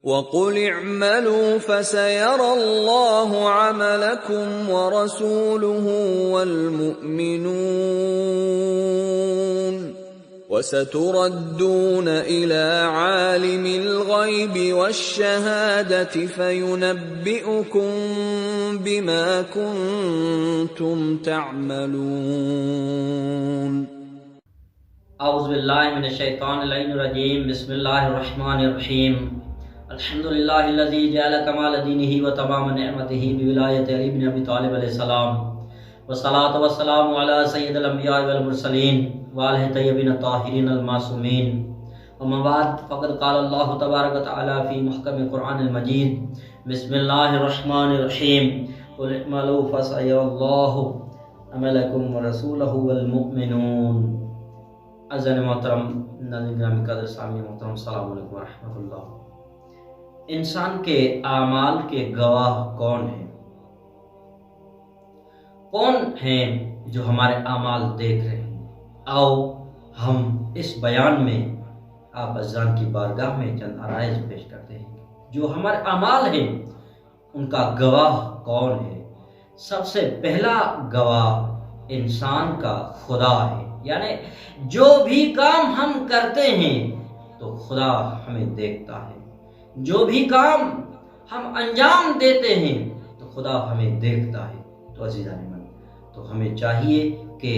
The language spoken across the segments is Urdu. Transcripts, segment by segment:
وَقُلِ اعْمَلُوا فَسَيَرَى اللَّهُ عَمَلَكُمْ وَرَسُولُهُ وَالْمُؤْمِنُونَ وَسَتُرَدُّونَ إِلَى عَالِمِ الْغَيْبِ وَالشَّهَادَةِ فَيُنَبِّئُكُم بِمَا كُنتُمْ تَعْمَلُونَ۔ اعوذ باللہ من الشیطان اللعین الرجیم، بسم اللہ الرحمن الرحیم۔ الحمدللہ الذی جعل کمال دینہ و تمام نعمتہ بولایت علی بن ابی طالب علیہ السلام، والصلاة والسلام علی سید الانبیاء والمرسلین وآلہ طیبین الطاہرین المعصومین، ومن بعد فقد قال اللہ تبارک و تعالی فی محکم قرآن المجید، بسم اللہ الرحمن الرحیم، قل اعملوا فسیری اللہ عملکم ورسولہ والمؤمنون۔ عزیزان محترم، ناظرین گرامی قدر سامعین محترم، السلام علیکم ورحمۃ اللہ۔ انسان کے اعمال کے گواہ کون ہیں؟ کون ہیں جو ہمارے اعمال دیکھ رہے ہیں؟ آؤ ہم اس بیان میں آپ عزیزان کی بارگاہ میں چند عرائض پیش کرتے ہیں جو ہمارے اعمال ہیں ان کا گواہ کون ہے۔ سب سے پہلا گواہ انسان کا خدا ہے، یعنی جو بھی کام ہم کرتے ہیں تو خدا ہمیں دیکھتا ہے، جو بھی کام ہم انجام دیتے ہیں تو خدا ہمیں دیکھتا ہے۔ تو عزیزان من، تو ہمیں چاہیے کہ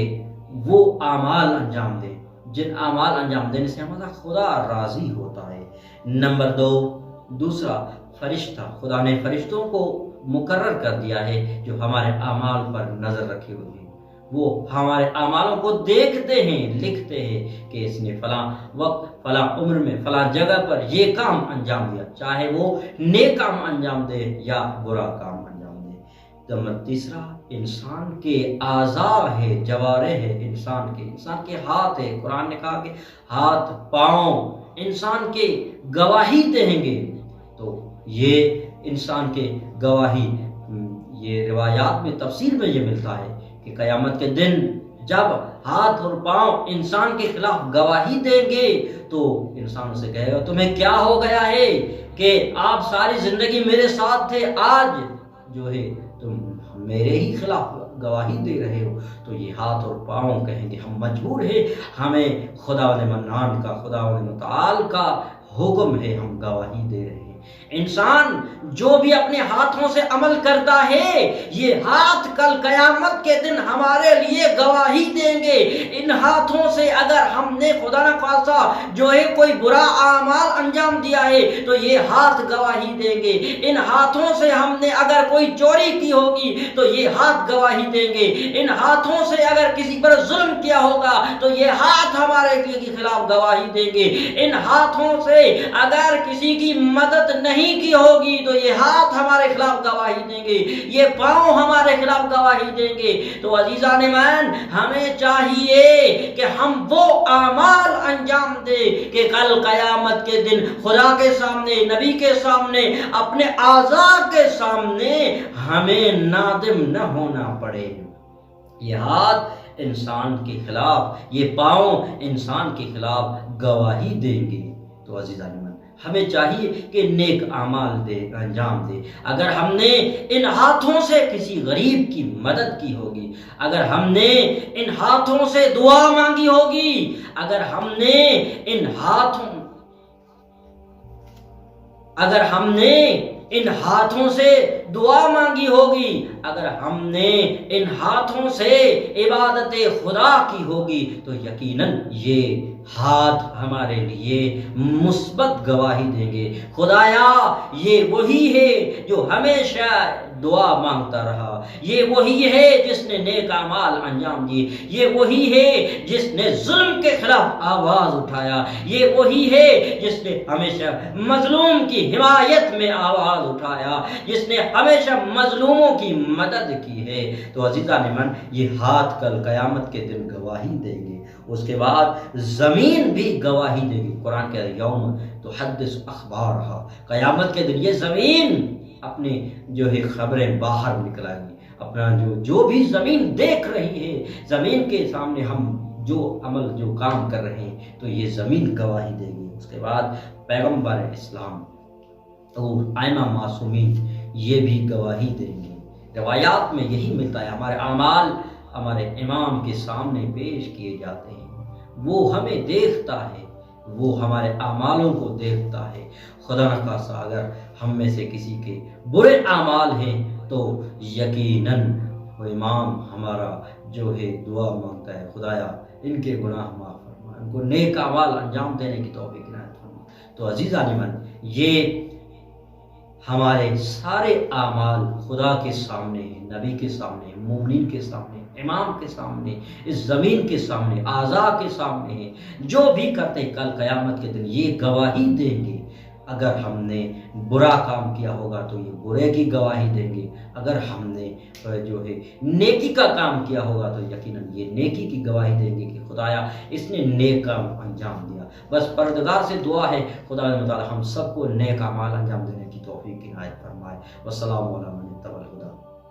وہ اعمال انجام دیں جن اعمال انجام دینے سے ہمارا خدا راضی ہوتا ہے۔ نمبر دوسرا فرشتہ، خدا نے فرشتوں کو مقرر کر دیا ہے جو ہمارے اعمال پر نظر رکھے ہوئے ہیں، وہ ہمارے اعمالوں کو دیکھتے ہیں، لکھتے ہیں کہ اس نے فلاں وقت فلاں عمر میں فلاں جگہ پر یہ کام انجام دیا، چاہے وہ نیک کام انجام دے یا برا کام انجام دے۔ نمبر تیسرا انسان کے اعضاء ہے، جوارح ہے، انسان کے ہاتھ ہے۔ قرآن نے کہا کہ ہاتھ پاؤں انسان کے گواہی دیں گے، تو یہ انسان کے گواہی، یہ روایات میں تفسیر میں یہ ملتا ہے کہ قیامت کے دن جب ہاتھ اور پاؤں انسان کے خلاف گواہی دیں گے تو انسان اسے کہے گا تمہیں کیا ہو گیا ہے کہ آپ ساری زندگی میرے ساتھ تھے، آج جو ہے تم میرے ہی خلاف گواہی دے رہے ہو۔ تو یہ ہاتھ اور پاؤں کہیں گے ہم مجبور ہیں، ہمیں خدا منان کا، خدا متعال کا حکم ہے، ہم گواہی دے رہے ہیں۔ انسان جو بھی اپنے ہاتھوں سے عمل کرتا ہے یہ ہاتھ کل قیامت کے دن ہمارے لیے گواہی دیں گے۔ ان ہاتھوں سے اگر ہم نے خدا نہ خواستہ جو ہے کوئی برا اعمال انجام دیا ہے تو یہ ہاتھ گواہی دیں گے۔ ان ہاتھوں سے ہم نے اگر کوئی چوری کی ہوگی تو یہ ہاتھ گواہی دیں گے۔ ان ہاتھوں سے اگر کسی پر ظلم کیا ہوگا تو یہ ہاتھ ہمارے خلاف گواہی دیں گے۔ ان ہاتھوں سے اگر کسی کی مدد نہیں کی ہوگی تو یہ ہاتھ ہمارے خلاف گواہی دیں گے، یہ پاؤں ہمارے خلاف گواہی دیں گے۔ تو عزیزان من، ہمیں چاہیے کہ ہم وہ اعمال انجام دیں کہ کل قیامت کے دن خدا کے سامنے، نبی کے سامنے، اپنے اعضاء کے سامنے ہمیں نادم نہ ہونا پڑے۔ یہ ہاتھ انسان کے خلاف، یہ پاؤں انسان کے خلاف گواہی دیں گے۔ تو عزیزان من، ہمیں چاہیے کہ نیک اعمال انجام دے۔ اگر ہم نے ان ہاتھوں سے کسی غریب کی مدد کی ہوگی، اگر ہم نے ان ہاتھوں سے دعا مانگی ہوگی، اگر ہم نے ان ہاتھوں سے دعا مانگی ہوگی، اگر ہم نے ان ہاتھوں سے عبادت خدا کی ہوگی تو یقیناً یہ ہاتھ ہمارے لیے مثبت گواہی دیں گے۔ خدایا یہ وہی ہے جو ہمیشہ دعا مانگتا رہا، یہ وہی ہے جس نے نیک اعمال انجام دیے، یہ وہی ہے جس نے ظلم کے خلاف آواز اٹھایا، یہ وہی ہے جس نے ہمیشہ مظلوم کی حمایت میں آواز اٹھایا، جس نے ہمیشہ مظلوموں کی مدد کی ہے۔ تو عزیزان من، یہ ہاتھ کل قیامت کے دن گواہی دیں گے۔ اس کے بعد زمین بھی گواہی دے گی۔ قرآن کے یوم تحدث اخبارہا، قیامت کے دن یہ زمین اپنی جو ہے خبریں باہر نکلائے گی، اپنا جو بھی زمین دیکھ رہی ہے، زمین کے سامنے ہم جو عمل جو کام کر رہے ہیں تو یہ زمین گواہی دے گی۔ اس کے بعد پیغمبر اسلام اور ائمہ معصومین یہ بھی گواہی دیں گے۔ روایات میں یہی ملتا ہے، ہمارے اعمال ہمارے امام کے سامنے پیش کیے جاتے ہیں، وہ ہمیں دیکھتا ہے، وہ ہمارے اعمالوں کو دیکھتا ہے۔ خدا نخواستہ اگر ہم میں سے کسی کے برے اعمال ہیں تو یقیناً وہ امام ہمارا جو ہے دعا مانگتا ہے، خدایا ان کے گناہ معاف فرما، ان کو نیک اعمال انجام دینے کی توفیق عنایت فرما۔ تو عزیزان من، یہ ہمارے سارے اعمال خدا کے سامنے ہیں، نبی کے سامنے، مومنین کے سامنے، امام کے سامنے، اس زمین کے سامنے، اعضاء کے سامنے ہیں۔ جو بھی کرتے کل قیامت کے دن یہ گواہی دیں گے۔ اگر ہم نے برا کام کیا ہوگا تو یہ برے کی گواہی دیں گے، اگر ہم نے جو ہے نیکی کا کام کیا ہوگا تو یقیناً یہ نیکی کی گواہی دیں گے کہ خدایا اس نے نیک کام انجام دیا۔ بس پروردگار سے دعا ہے خدا متعالی ہم سب کو نیک اعمال انجام دینے کی توفیق عنایت فرمائے۔ والسلام علیکم ورحمۃ اللہ وبرکاتہ۔